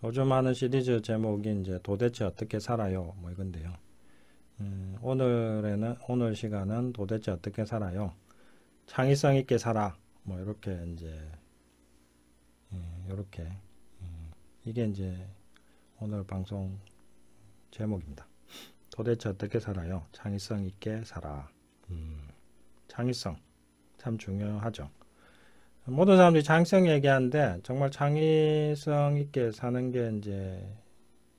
요즘 하는 시리즈 제목이 이제 도대체 어떻게 살아요? 뭐 이건데요. 오늘 시간은 도대체 어떻게 살아요? 창의성 있게 살아. 뭐 이렇게 이제 이렇게 이게 이제 오늘 방송 제목입니다. 도대체 어떻게 살아요? 창의성 있게 살아. 창의성 참 중요하죠. 모든 사람들이 창의성 얘기하는데 정말 창의성 있게 사는 게 이제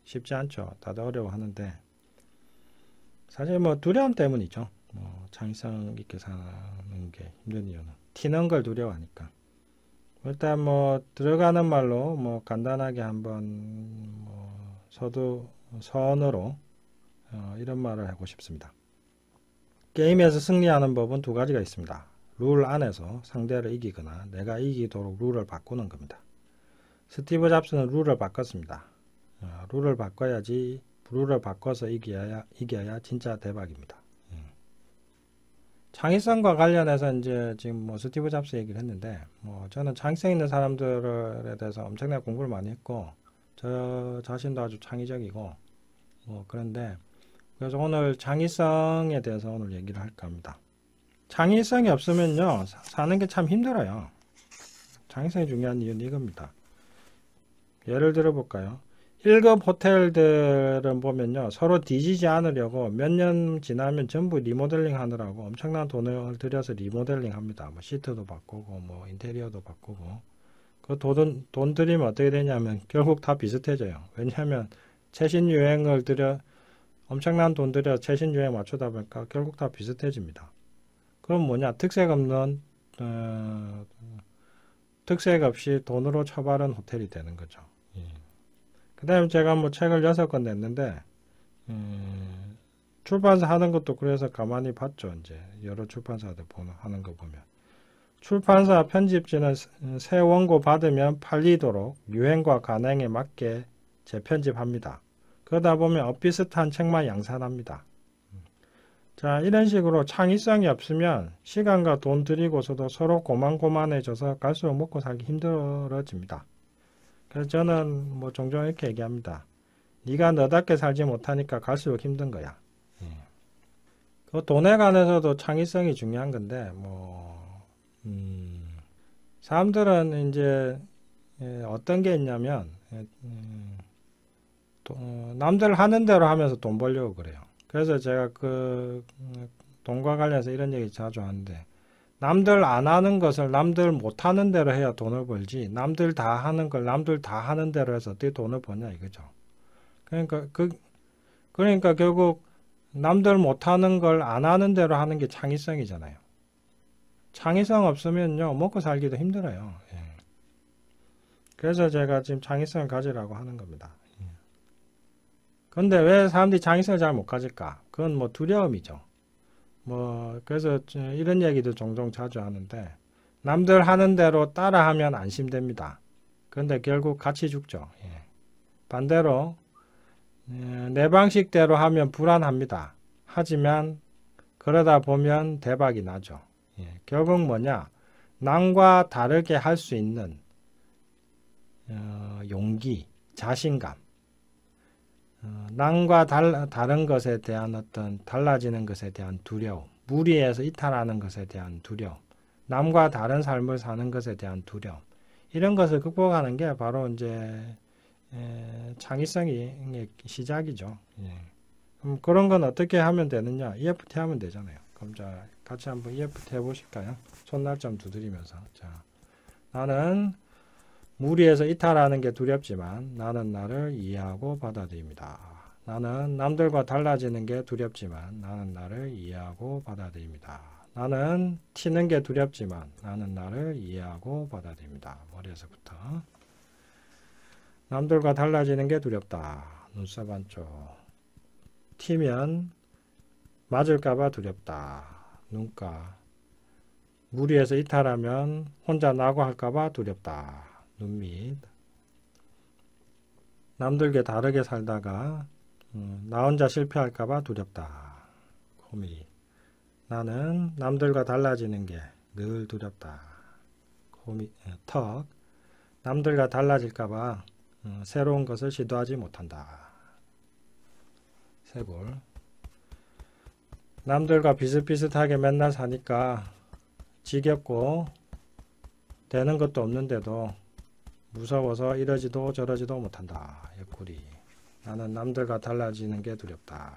쉽지 않죠. 다들 어려워하는데 사실 뭐 두려움 때문이죠. 뭐 창의성 있게 사는 게 힘든 이유는 튀는 걸 두려워하니까. 일단 뭐 들어가는 말로 뭐 간단하게 한번 뭐 선으로 이런 말을 하고 싶습니다. 게임에서 승리하는 법은 두 가지가 있습니다. 룰 안에서 상대를 이기거나 내가 이기도록 룰을 바꾸는 겁니다. 스티브 잡스는 룰을 바꿨습니다. 룰을 바꿔야지, 룰을 바꿔서 이겨야 진짜 대박입니다. 창의성과 관련해서 이제 지금 뭐 스티브 잡스 얘기를 했는데, 뭐 저는 창의성 있는 사람들에 대해서 엄청나게 공부를 많이 했고, 저 자신도 아주 창의적이고, 뭐 그런데, 그래서 오늘 창의성에 대해서 오늘 얘기를 할까 합니다. 창의성이 없으면요, 사는 게 참 힘들어요. 창의성이 중요한 이유는 이겁니다. 예를 들어 볼까요? 1급 호텔들은 보면요, 서로 뒤지지 않으려고 몇 년 지나면 전부 리모델링 하느라고 엄청난 돈을 들여서 리모델링 합니다. 뭐 시트도 바꾸고, 뭐 인테리어도 바꾸고. 그 돈 들이면 어떻게 되냐면 결국 다 비슷해져요. 왜냐하면 최신 유행을 엄청난 돈 들여 최신 유행 맞추다 보니까 결국 다 비슷해집니다. 그럼 뭐냐? 특색 없이 돈으로 처바른 호텔이 되는 거죠. 그 다음에 제가 뭐 책을 6권 냈는데, 출판사 하는 것도 그래서 가만히 봤죠. 이제 여러 출판사들 하는 거 보면. 출판사 편집지는 새 원고 받으면 팔리도록 유행과 관행에 맞게 재편집합니다. 그러다 보면 엇비슷한 책만 양산합니다. 자, 이런 식으로 창의성이 없으면 시간과 돈 들이고서도 서로 고만고만해져서 갈수록 먹고 살기 힘들어집니다. 그래서 저는 뭐 종종 이렇게 얘기합니다. 네가 너답게 살지 못하니까 갈수록 힘든 거야. 그 돈에 관해서도 창의성이 중요한 건데 사람들은 이제 어떤 게 있냐면 남들 하는 대로 하면서 돈 벌려고 그래요. 그래서 제가 돈과 관련해서 이런 얘기 자주 하는데, 남들 안 하는 것을 남들 못 하는 대로 해야 돈을 벌지, 남들 다 하는 걸 남들 다 하는 대로 해서 어떻게 돈을 버냐 이거죠. 그러니까 결국 남들 못 하는 걸 안 하는 대로 하는 게 창의성이잖아요. 창의성 없으면요, 먹고 살기도 힘들어요. 그래서 제가 지금 창의성을 가지라고 하는 겁니다. 근데 왜 사람들이 창의성을 잘 못 가질까? 그건 뭐 두려움이죠. 그래서 이런 얘기도 종종 자주 하는데, 남들 하는 대로 따라하면 안심됩니다. 그런데 결국 같이 죽죠. 반대로, 내 방식대로 하면 불안합니다. 하지만, 그러다 보면 대박이 나죠. 결국 뭐냐? 남과 다르게 할 수 있는, 용기, 자신감. 남과 다른 것에 대한 어떤 달라지는 것에 대한 두려움, 무리해서 이탈하는 것에 대한 두려움, 남과 다른 삶을 사는 것에 대한 두려움, 이런 것을 극복하는 게 바로 이제 창의성의 시작이죠. 그럼 그런 건 어떻게 하면 되느냐? EFT 하면 되잖아요. 그럼 자, 같이 한번 EFT 해보실까요? 손날 좀 두드리면서. 자, 나는 무리해서 이탈하는 게 두렵지만 나는 나를 이해하고 받아들입니다. 나는 남들과 달라지는 게 두렵지만 나는 나를 이해하고 받아들입니다. 나는 튀는 게 두렵지만 나는 나를 이해하고 받아들입니다. 머리에서부터. 남들과 달라지는 게 두렵다. 눈썹 안쪽. 튀면 맞을까봐 두렵다. 눈가. 무리해서 이탈하면 혼자 나고 할까봐 두렵다. 눈밑. 남들과 다르게 살다가 나 혼자 실패할까봐 두렵다. 코밑. 나는 남들과 달라지는 게 늘 두렵다. 코밑. 턱. 남들과 달라질까봐 새로운 것을 시도하지 못한다. 쇄골. 남들과 비슷비슷하게 맨날 사니까 지겹고 되는 것도 없는데도 무서워서 이러지도 저러지도 못한다. 옆구리. 나는 남들과 달라지는 게 두렵다.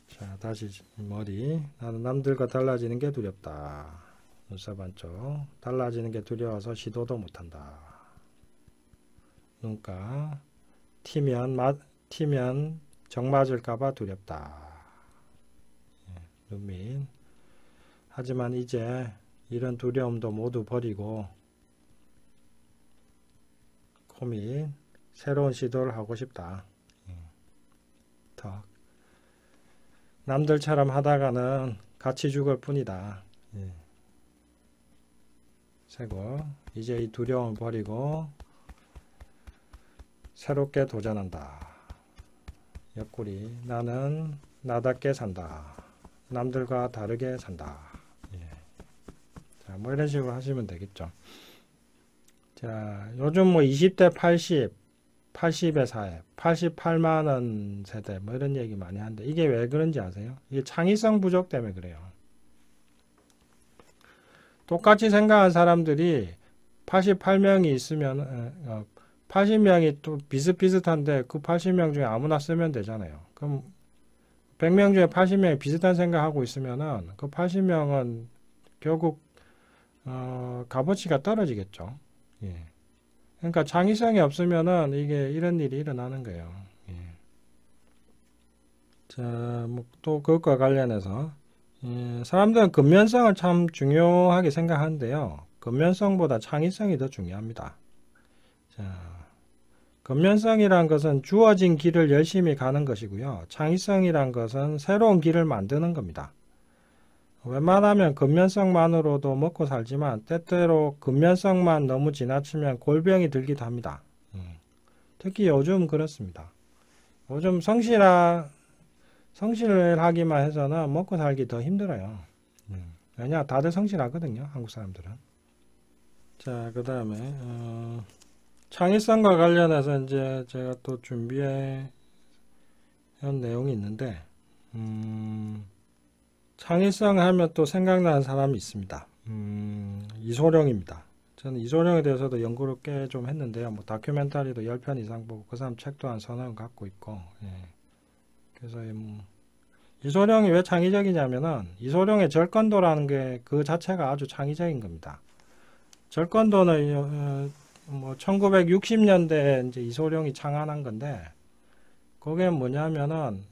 자, 다시 머리. 나는 남들과 달라지는 게 두렵다. 눈썹 안쪽. 달라지는 게 두려워서 시도도 못한다. 눈가. 튀면 정 맞을까봐 두렵다. 눈밑. 하지만 이제 이런 두려움도 모두 버리고 코밑. 새로운 시도를 하고 싶다. 턱. 남들처럼 하다가는 같이 죽을 뿐이다. 쇄골. 이제 이 두려움을 버리고 새롭게 도전한다. 옆구리. 나는 나답게 산다. 남들과 다르게 산다. 자, 뭐 이런 식으로 하시면 되겠죠. 자, 요즘 뭐 20대 80, 80의 사회, 88만원 세대 뭐 이런 얘기 많이 하는데 이게 왜 그런지 아세요? 이게 창의성 부족 때문에 그래요. 똑같이 생각한 사람들이 88명이 있으면 80명이 또 비슷비슷한데 그 80명 중에 아무나 쓰면 되잖아요. 그럼 100명 중에 80명이 비슷한 생각하고 있으면은 그 80명은 결국 값어치가 떨어지겠죠. 그러니까 창의성이 없으면은 이게 이런 일이 일어나는 거예요. 자, 뭐 또 그것과 관련해서 사람들은 근면성을 참 중요하게 생각하는데요. 근면성보다 창의성이 더 중요합니다. 자, 근면성이란 것은 주어진 길을 열심히 가는 것이고요. 창의성이란 것은 새로운 길을 만드는 겁니다. 웬만하면 근면성만으로도 먹고 살지만 때때로 근면성만 너무 지나치면 골병이 들기도 합니다. 특히 요즘 그렇습니다. 요즘 성실하기만 해서는 먹고 살기 더 힘들어요. 왜냐? 다들 성실하거든요. 한국 사람들은. 자, 그 다음에 창의성과 관련해서 이제 제가 또 준비해 온 내용이 있는데 창의성 하면 또 생각나는 사람이 있습니다. 이소룡입니다. 저는 이소룡에 대해서도 연구를 꽤 좀 했는데요. 뭐 다큐멘터리도 10편 이상 보고 그 사람 책도 한 서너 권 갖고 있고 그래서 이소룡이 왜 창의적이냐면은 이소룡의 절권도라는 게 그 자체가 아주 창의적인 겁니다. 절권도는 뭐 1960년대에 이제 이소룡이 창안한 건데 그게 뭐냐면은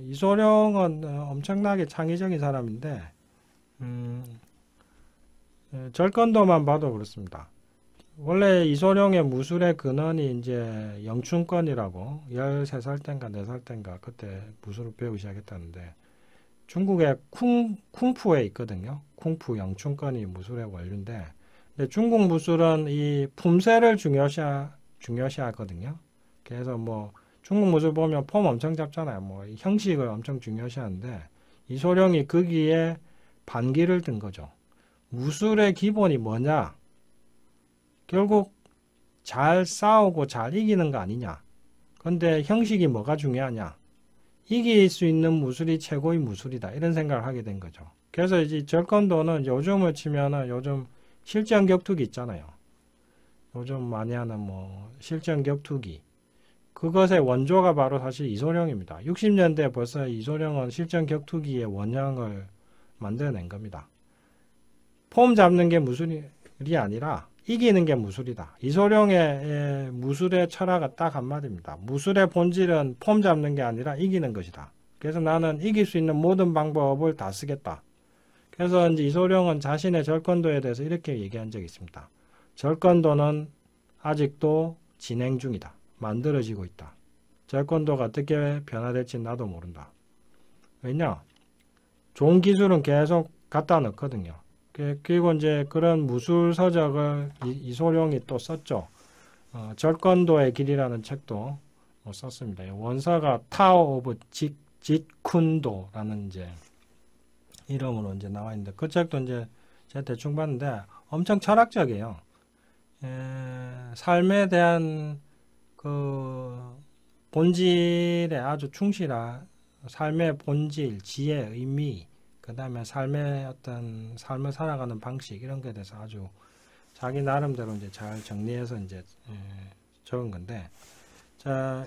이소룡은 엄청나게 창의적인 사람인데 절권도만 봐도 그렇습니다. 원래 이소룡의 무술의 근원이 이제 영춘권이라고 13살 땐가 4살 땐가 그때 무술을 배우기 시작했다는데 중국의 쿵푸에 있거든요. 쿵푸 영춘권이 무술의 원류인데 근데 중국 무술은 이 품새를 중요시하거든요. 그래서 뭐 중국 무술 보면 폼 엄청 잡잖아요. 뭐 형식을 엄청 중요시하는데 이소룡이 거기에 반기를 든 거죠. 무술의 기본이 뭐냐? 결국 잘 싸우고 잘 이기는 거 아니냐? 근데 형식이 뭐가 중요하냐? 이길 수 있는 무술이 최고의 무술이다. 이런 생각을 하게 된 거죠. 그래서 이제 절권도는 요즘을 치면은 요즘 실전 격투기 있잖아요. 요즘 많이 하는 뭐 실전 격투기. 그것의 원조가 바로 사실 이소룡입니다. 60년대 벌써 이소룡은 실전 격투기의 원형을 만들어낸 겁니다. 폼 잡는 게 무술이 아니라 이기는 게 무술이다. 이소룡의 무술의 철학은 딱 한마디입니다. 무술의 본질은 폼 잡는 게 아니라 이기는 것이다. 그래서 나는 이길 수 있는 모든 방법을 다 쓰겠다. 그래서 이제 이소룡은 자신의 절권도에 대해서 이렇게 얘기한 적이 있습니다. 절권도는 아직도 진행 중이다. 만들어지고 있다. 절권도가 어떻게 변화될지 나도 모른다. 왜냐? 좋은 기술은 계속 갖다 넣거든요. 그리고 이제 그런 무술 서적을 이소룡이 또 썼죠. 절권도의 길이라는 책도 썼습니다. 원서가 타오 오브 짓쿤도라는 이제 이름으로 이제 나와 있는데 그 책도 이제 제가 대충 봤는데 엄청 철학적이에요. 삶에 대한 그 본질에 아주 충실한 삶의 본질, 지혜, 의미, 그 다음에 삶의 어떤 삶을 살아가는 방식 이런 것에 대해서 아주 자기 나름대로 이제 잘 정리해서 이제 적은 건데, 자,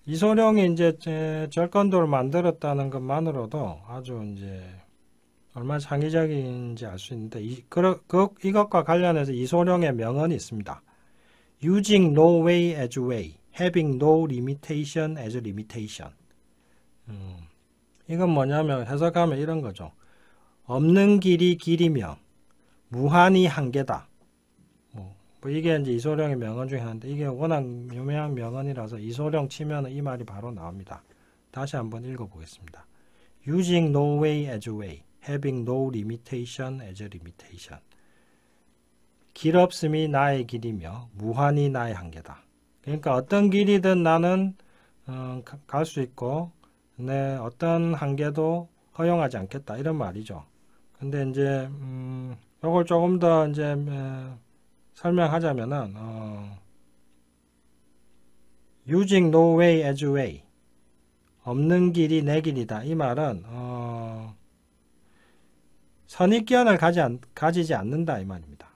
이소룡이 이제 절권도를 만들었다는 것만으로도 아주 이제 얼마나 창의적인지 알 수 있는데, 이것과 관련해서 이소룡의 명언이 있습니다. Using no way as way, having no limitation as limitation. 이건 뭐냐면 해석하면 이런 거죠. 없는 길이 길이며 무한이 한계다. 뭐 이게 이제 이소룡의 명언 중에 하나인데, 이게 워낙 유명한 명언이라서 이소룡 치면 이 말이 바로 나옵니다. 다시 한번 읽어보겠습니다. Using no way as way, having no limitation as limitation. 길 없음이 나의 길이며 무한이 나의 한계다. 그러니까 어떤 길이든 나는 갈 수 있고 내 어떤 한계도 허용하지 않겠다 이런 말이죠. 근데 이제 이걸 조금 더 이제 설명하자면은 using no way as way, 없는 길이 내 길이다. 이 말은 선입견을 가지지 않는다 이 말입니다.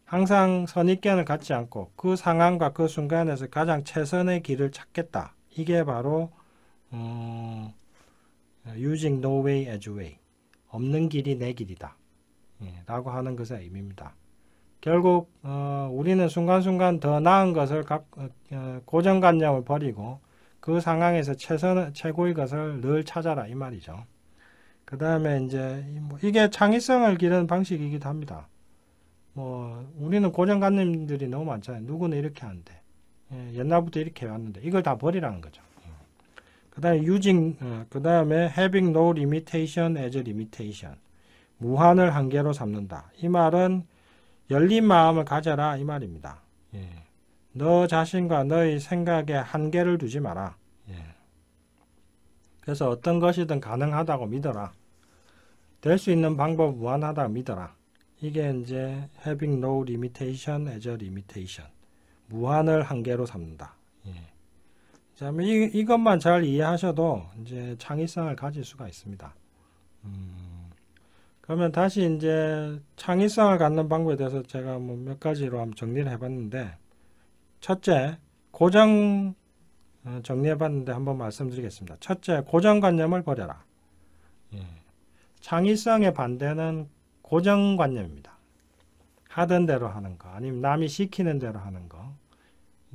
항상 선입견을 갖지 않고 그 상황과 그 순간에서 가장 최선의 길을 찾겠다. 이게 바로 using no way as way, 없는 길이 내 길이다 라고 하는 것의 의미입니다. 결국 우리는 순간순간 더 나은 것을 고정관념을 버리고 그 상황에서 최고의 것을 늘 찾아라 이 말이죠. 그 다음에 이제 이게 창의성을 기르는 방식이기도 합니다. 우리는 고정관념들이 너무 많잖아요. 누구는 이렇게 하는데 옛날부터 이렇게 해왔는데 이걸 다 버리라는 거죠. 그 다음에 그 다음에 having no limitation as limitation, 무한을 한계로 삼는다. 이 말은 열린 마음을 가져라 이 말입니다. 너 자신과 너의 생각에 한계를 두지 마라. 그래서 어떤 것이든 가능하다고 믿어라. 될 수 있는 방법 무한하다고 믿어라. 이게 이제 having no limitation as a limitation, 무한을 한계로 삼는다. 자, 이것만 잘 이해하셔도 이제 창의성을 가질 수가 있습니다. 그러면 다시 이제 창의성을 갖는 방법에 대해서 제가 몇 가지로 한번 정리를 해봤는데, 첫째, 정리해봤는데 한번 말씀드리겠습니다. 첫째, 고정관념을 버려라. 창의성의 반대는 고정관념입니다. 하던 대로 하는 거, 아니면 남이 시키는 대로 하는 거,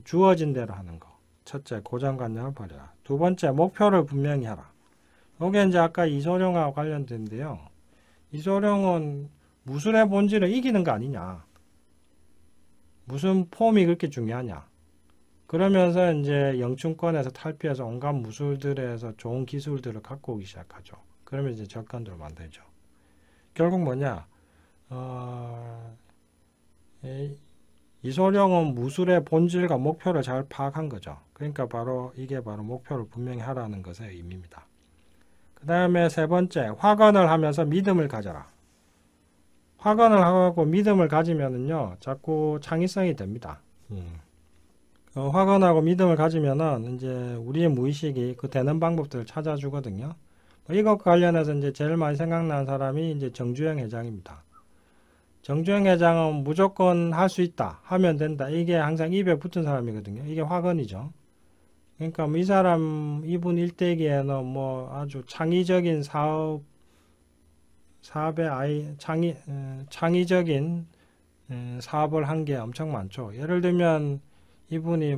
주어진 대로 하는 거. 첫째, 고정관념을 버려라. 두 번째, 목표를 분명히 하라. 이게 이제 아까 이소룡하고 관련된데요. 이소룡은 무술의 본질을 이기는 거 아니냐. 무슨 폼이 그렇게 중요하냐. 그러면서 이제 영춘권에서 탈피해서 온갖 무술들에서 좋은 기술들을 갖고 오기 시작하죠. 그러면 이제 적관도를 만들죠. 결국 뭐냐. 이소룡은 무술의 본질과 목표를 잘 파악한 거죠. 그러니까 이게 바로 목표를 분명히 하라는 것의 의미입니다. 그 다음에 세 번째, 확언을 하면서 믿음을 가져라. 확언을 하고 믿음을 가지면은요, 자꾸 창의성이 됩니다. 확언하고 믿음을 가지면은 이제 우리의 무의식이 그 되는 방법들을 찾아주거든요. 이것과 관련해서 이제 제일 많이 생각나는 사람이 이제 정주영 회장입니다. 정주영 회장은 무조건 할 수 있다, 하면 된다. 이게 항상 입에 붙은 사람이거든요. 이게 확언이죠. 그러니까 이분 일대기에는 아주 창의적인 창의적인 사업을 한 게 엄청 많죠. 예를 들면 이분이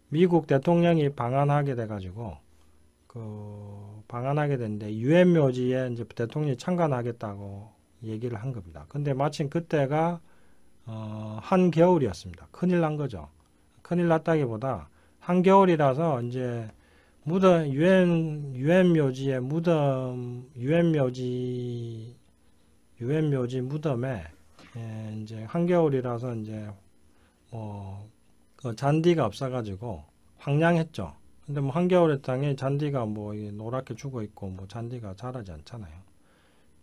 미국 대통령이 방한하게 돼가지고 방한하게 됐는데 유엔 묘지에 이제 대통령이 참관하겠다고 얘기를 한 겁니다. 근데 마침 그때가 한겨울이었습니다. 큰일 난 거죠. 큰일 났다기보다 한겨울이라서 이제 유엔 묘지 무덤에 이제 한겨울이라서 이제 그 잔디가 없어가지고 황량했죠. 근데 한겨울의 땅에 잔디가 노랗게 죽어 있고 잔디가 자라지 않잖아요.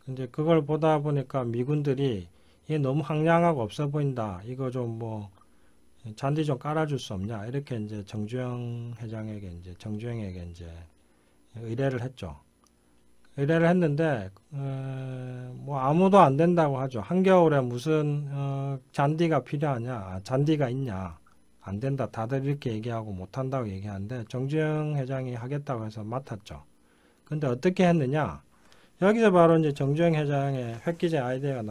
근데 그걸 보다 보니까 미군들이 이게 너무 황량하고 없어 보인다. 이거 좀 뭐 잔디 좀 깔아줄 수 없냐. 이렇게 이제 정주영에게 이제 의뢰를 했죠. 의뢰를 했는데 뭐 아무도 안 된다고 하죠. 한겨울에 무슨 잔디가 필요하냐, 잔디가 있냐, 안 된다. 다들 이렇게 얘기하고 못 한다고 얘기하는데 정주영 회장이 하겠다고 해서 맡았죠. 근데 어떻게 했느냐? 여기서 바로 이제 정주영 회장의 획기적 아이디어가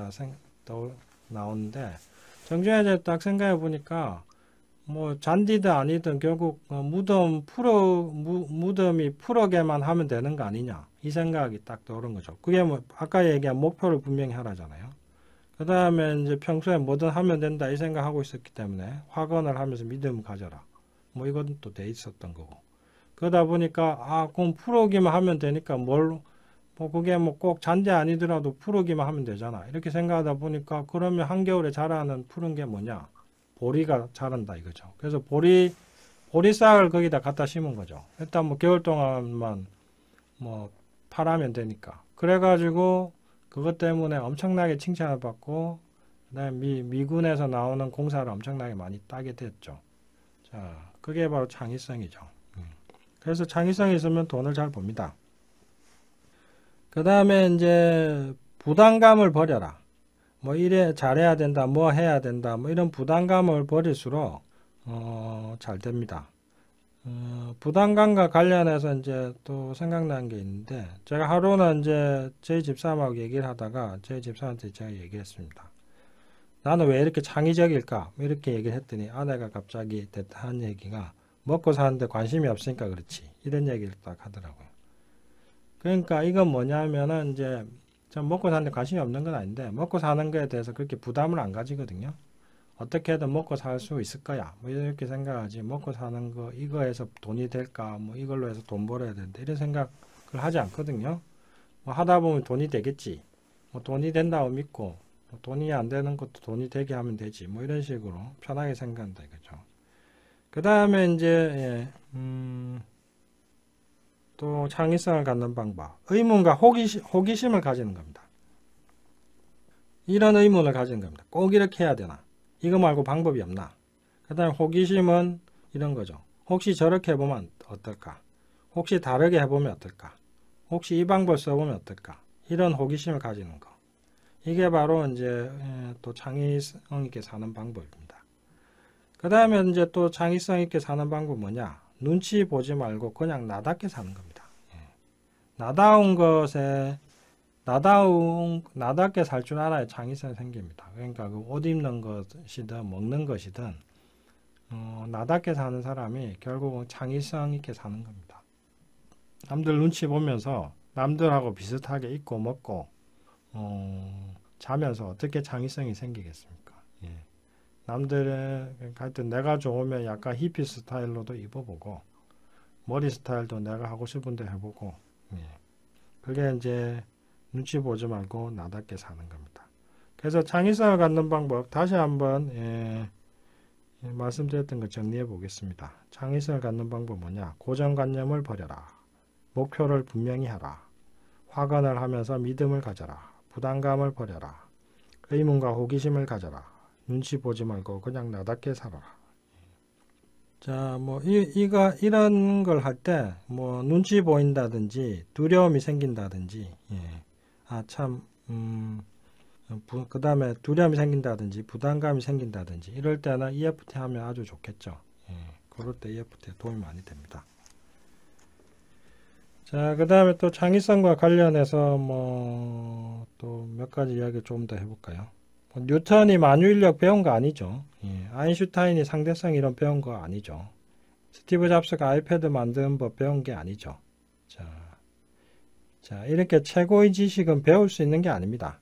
나오는데 정주영 회장이 딱 생각해 보니까 뭐 잔디든 아니든 결국 무덤이 풀어게만 하면 되는 거 아니냐 이 생각이 딱 떠오른 거죠. 그게 뭐 아까 얘기한 목표를 분명히 하라잖아요. 그 다음에 이제 평소에 뭐든 하면 된다 이 생각하고 있었기 때문에 화건을 하면서 믿음을 가져라 뭐 이건 또 돼 있었던 거고 그러다 보니까 그럼 풀어기만 하면 되니까 뭐 그게 뭐 꼭 잔디 아니더라도 풀어기만 하면 되잖아 이렇게 생각하다 보니까 그러면 한겨울에 자라는 푸른 게 뭐냐 보리가 자란다 이거죠. 그래서 보리싹을 거기다 갖다 심은 거죠. 일단 뭐 겨울 동안만 뭐 파라면 되니까. 그래가지고 그것 때문에 엄청나게 칭찬을 받고 그다음에 미군에서 나오는 공사를 엄청나게 많이 따게 됐죠. 자, 그게 바로 창의성이죠. 그래서 창의성이 있으면 돈을 잘 법니다. 그 다음에 이제 부담감을 버려라. 뭐 이래 잘해야 된다, 뭐 해야 된다, 뭐 이런 부담감을 버릴수록 잘 됩니다. 부담감과 관련해서 이제 또 생각난 게 있는데 제가 하루는 이제 저희 집사람하고 얘기를 하다가 저희 집사람한테 제가 얘기했습니다. 나는 왜 이렇게 창의적일까? 이렇게 얘기를 했더니 아내가 갑자기 한 얘기가 먹고 사는데 관심이 없으니까 그렇지. 이런 얘기를 딱 하더라고요. 그러니까 이건 뭐냐면은 이제 전 먹고 사는데 관심이 없는 건 아닌데 먹고 사는 거에 대해서 그렇게 부담을 안 가지거든요. 어떻게든 먹고 살 수 있을 거야. 뭐 이렇게 생각하지. 먹고 사는 거 이거에서 돈이 될까? 뭐 이걸로 해서 돈 벌어야 되는데 이런 생각을 하지 않거든요. 뭐 하다 보면 돈이 되겠지. 뭐 돈이 된다고 믿고 뭐 돈이 안 되는 것도 돈이 되게 하면 되지. 뭐 이런 식으로 편하게 생각한다 이거죠. 그 다음에 이제 또 창의성을 갖는 방법. 의문과 호기심을 가지는 겁니다. 이런 의문을 가지는 겁니다. 꼭 이렇게 해야 되나? 이거 말고 방법이 없나? 그 다음에 호기심은 이런 거죠. 혹시 저렇게 해보면 어떨까? 혹시 다르게 해보면 어떨까? 혹시 이 방법 써보면 어떨까? 이런 호기심을 가지는 거. 이게 바로 이제 또 창의성 있게 사는 방법입니다. 그 다음에 이제 또 창의성 있게 사는 방법 뭐냐? 눈치 보지 말고 그냥 나답게 사는 겁니다. 나다운 것에 나답게 살 줄 알아야 창의성이 생깁니다. 그러니까 그 옷 입는 것이든 먹는 것이든 나답게 사는 사람이 결국은 창의성 있게 사는 겁니다. 남들 눈치 보면서 남들하고 비슷하게 입고 먹고 자면서 어떻게 창의성이 생기겠습니까? 남들의 하여튼 내가 좋으면 약간 히피 스타일로도 입어보고 머리 스타일도 내가 하고 싶은데 해보고 그게 이제 눈치 보지 말고 나답게 사는 겁니다. 그래서 창의성을 갖는 방법 다시 한번 말씀드렸던 거 정리해 보겠습니다. 창의성을 갖는 방법 뭐냐? 고정관념을 버려라. 목표를 분명히 하라. 확언을 하면서 믿음을 가져라. 부담감을 버려라. 의문과 호기심을 가져라. 눈치 보지 말고 그냥 나답게 살아라. 자, 뭐 이런 걸 할 때 뭐 눈치 보인다든지 두려움이 생긴다든지 그 다음에 두려움이 생긴다든지 부담감이 생긴다든지 이럴 때는 EFT 하면 아주 좋겠죠. 그럴 때 EFT 도움이 많이 됩니다. 자, 그 다음에 또 창의성과 관련해서 뭐 또 몇 가지 이야기 좀 더 해볼까요? 뉴턴이 만유인력 배운 거 아니죠. 아인슈타인이 상대성 이론 배운 거 아니죠. 스티브 잡스가 아이패드 만드는 법 배운 게 아니죠. 자, 이렇게 최고의 지식은 배울 수 있는 게 아닙니다.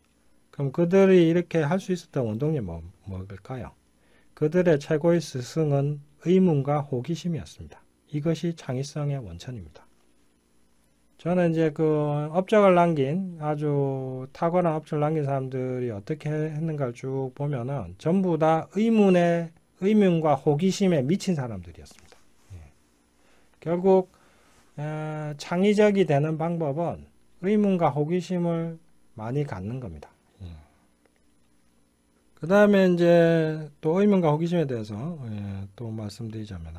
그럼 그들이 이렇게 할 수 있었던 원동력이 뭘까요? 그들의 최고의 스승은 의문과 호기심이었습니다. 이것이 창의성의 원천입니다. 저는 이제 그 업적을 남긴 아주 탁월한 업적을 남긴 사람들이 어떻게 했는가를 쭉 보면은 전부 다 의문과 호기심에 미친 사람들이었습니다. 결국 창의적이 되는 방법은 의문과 호기심을 많이 갖는 겁니다. 그 다음에 이제 또 의문과 호기심에 대해서 또 말씀드리자면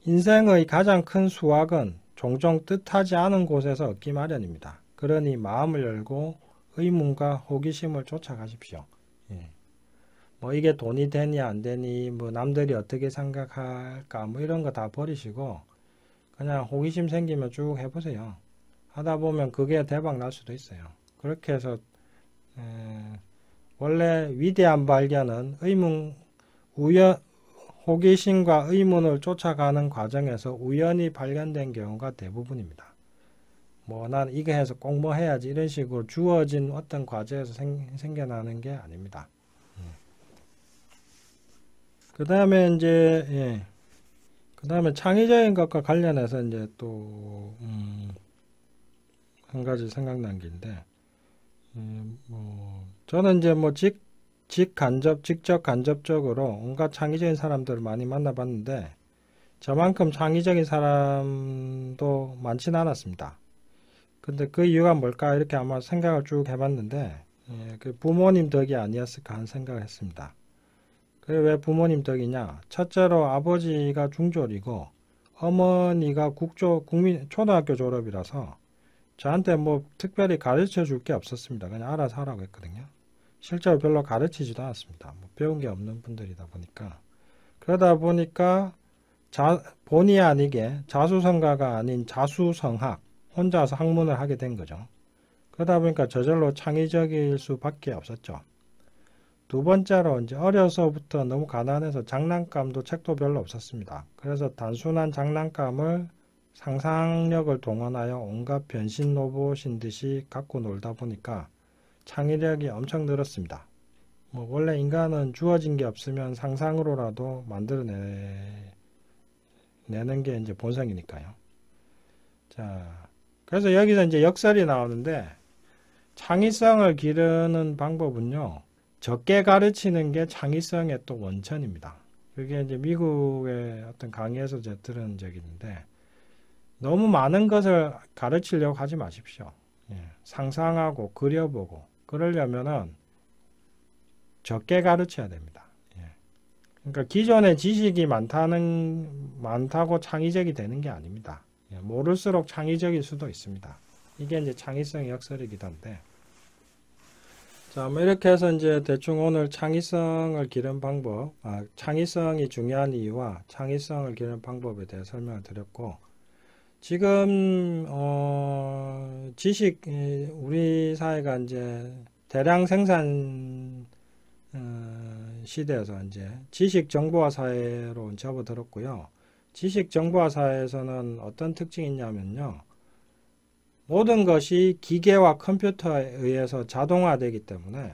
인생의 가장 큰 수확은 종종 뜻하지 않은 곳에서 얻기 마련입니다. 그러니 마음을 열고 의문과 호기심을 쫓아가십시오. 예. 뭐 이게 돈이 되니 안 되니 뭐 남들이 어떻게 생각할까 뭐 이런 거 다 버리시고 그냥 호기심 생기면 쭉 해보세요. 하다 보면 그게 대박 날 수도 있어요. 그렇게 해서 원래 위대한 발견은 호기심과 의문을 쫓아가는 과정에서 우연히 발견된 경우가 대부분입니다. 뭐 난 이거 해서 꼭 뭐 해야지 이런 식으로 주어진 어떤 과제에서 생겨나는 게 아닙니다. 그 다음에 이제 그 다음에 창의적인 것과 관련해서 이제 또 한 가지 생각난 게 있는데 뭐 저는 이제 뭐 직접 간접적으로 온갖 창의적인 사람들을 많이 만나봤는데 저만큼 창의적인 사람도 많지는 않았습니다. 근데 그 이유가 뭘까 이렇게 아마 생각을 쭉 해봤는데 그 부모님 덕이 아니었을까 하는 생각을 했습니다. 그게 왜 부모님 덕이냐? 첫째로 아버지가 중졸이고 어머니가 초등학교 졸업이라서 저한테 뭐 특별히 가르쳐 줄 게 없었습니다. 그냥 알아서 하라고 했거든요. 실제로 별로 가르치지도 않았습니다. 뭐 배운 게 없는 분들이다 보니까. 그러다 보니까 본의 아니게 자수성가가 아닌 자수성학, 혼자서 학문을 하게 된 거죠. 그러다 보니까 저절로 창의적일 수밖에 없었죠. 두 번째로 이제 어려서부터 너무 가난해서 장난감도 책도 별로 없었습니다. 그래서 단순한 장난감을 상상력을 동원하여 온갖 변신 로봇인 듯이 갖고 놀다 보니까 창의력이 엄청 늘었습니다. 뭐 원래 인간은 주어진 게 없으면 상상으로라도 만들어내는 게 이제 본성이니까요. 자, 그래서 여기서 이제 역설이 나오는데 창의성을 기르는 방법은요. 적게 가르치는 게 창의성의 또 원천입니다. 그게 이제 미국의 어떤 강의에서 제가 들은 적이 있는데 너무 많은 것을 가르치려고 하지 마십시오. 상상하고 그려보고 그러려면은 적게 가르쳐야 됩니다. 그러니까 기존의 지식이 많다고 창의적이 되는 게 아닙니다. 모를수록 창의적일 수도 있습니다. 이게 이제 창의성의 역설이기도 한데 자, 뭐 이렇게 해서 이제 대충 오늘 창의성을 기르는 방법, 창의성이 중요한 이유와 창의성을 기르는 방법에 대해 설명을 드렸고 지금 우리 사회가 이제 대량 생산 시대에서 이제 지식 정보화 사회로 접어들었고요. 지식 정보화 사회에서는 어떤 특징이 있냐면요. 모든 것이 기계와 컴퓨터에 의해서 자동화되기 때문에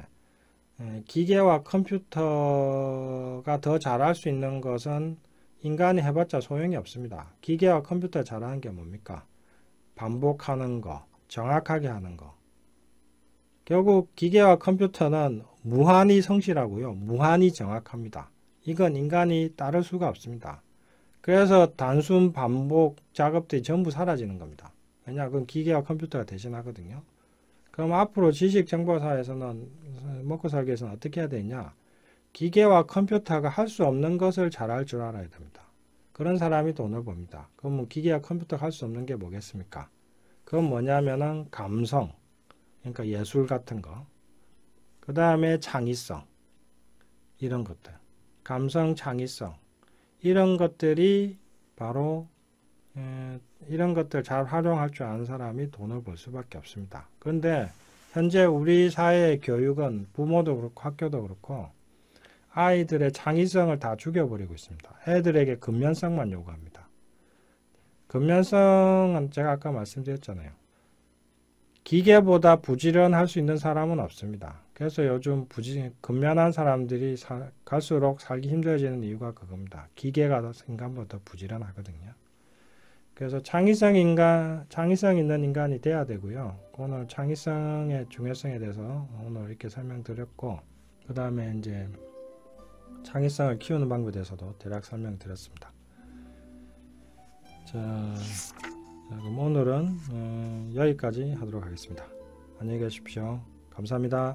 기계와 컴퓨터가 더 잘할 수 있는 것은 인간이 해봤자 소용이 없습니다. 기계와 컴퓨터 잘하는 게 뭡니까? 반복하는 거, 정확하게 하는 거. 결국 기계와 컴퓨터는 무한히 성실하고요. 무한히 정확합니다. 이건 인간이 따를 수가 없습니다. 그래서 단순 반복 작업들이 전부 사라지는 겁니다. 왜냐? 그건 기계와 컴퓨터가 대신하거든요. 그럼 앞으로 지식 정보 사회에서는 먹고 살기 위해서는 어떻게 해야 되냐? 기계와 컴퓨터가 할 수 없는 것을 잘할 줄 알아야 됩니다. 그런 사람이 돈을 법니다. 그럼 기계와 컴퓨터가 할 수 없는 게 뭐겠습니까? 그건 뭐냐면은 감성, 그러니까 예술 같은 거. 그 다음에 창의성, 이런 것들. 감성, 창의성. 이런 것들이 바로 이런 것들 잘 활용할 줄 아는 사람이 돈을 벌 수밖에 없습니다. 그런데 현재 우리 사회의 교육은 부모도 그렇고 학교도 그렇고 아이들의 창의성을 다 죽여버리고 있습니다. 애들에게 근면성만 요구합니다. 근면성은 제가 아까 말씀드렸잖아요. 기계보다 부지런할 수 있는 사람은 없습니다. 그래서 요즘 근면한 사람들이 갈수록 살기 힘들어지는 이유가 그겁니다. 기계가 인간보다 부지런하거든요. 그래서 창의성 있는 인간이 돼야 되고요. 오늘 창의성의 중요성에 대해서 오늘 이렇게 설명드렸고, 그 다음에 이제 창의성을 키우는 방법에 대해서도 대략 설명드렸습니다. 자, 그럼 오늘은 여기까지 하도록 하겠습니다. 안녕히 계십시오. 감사합니다.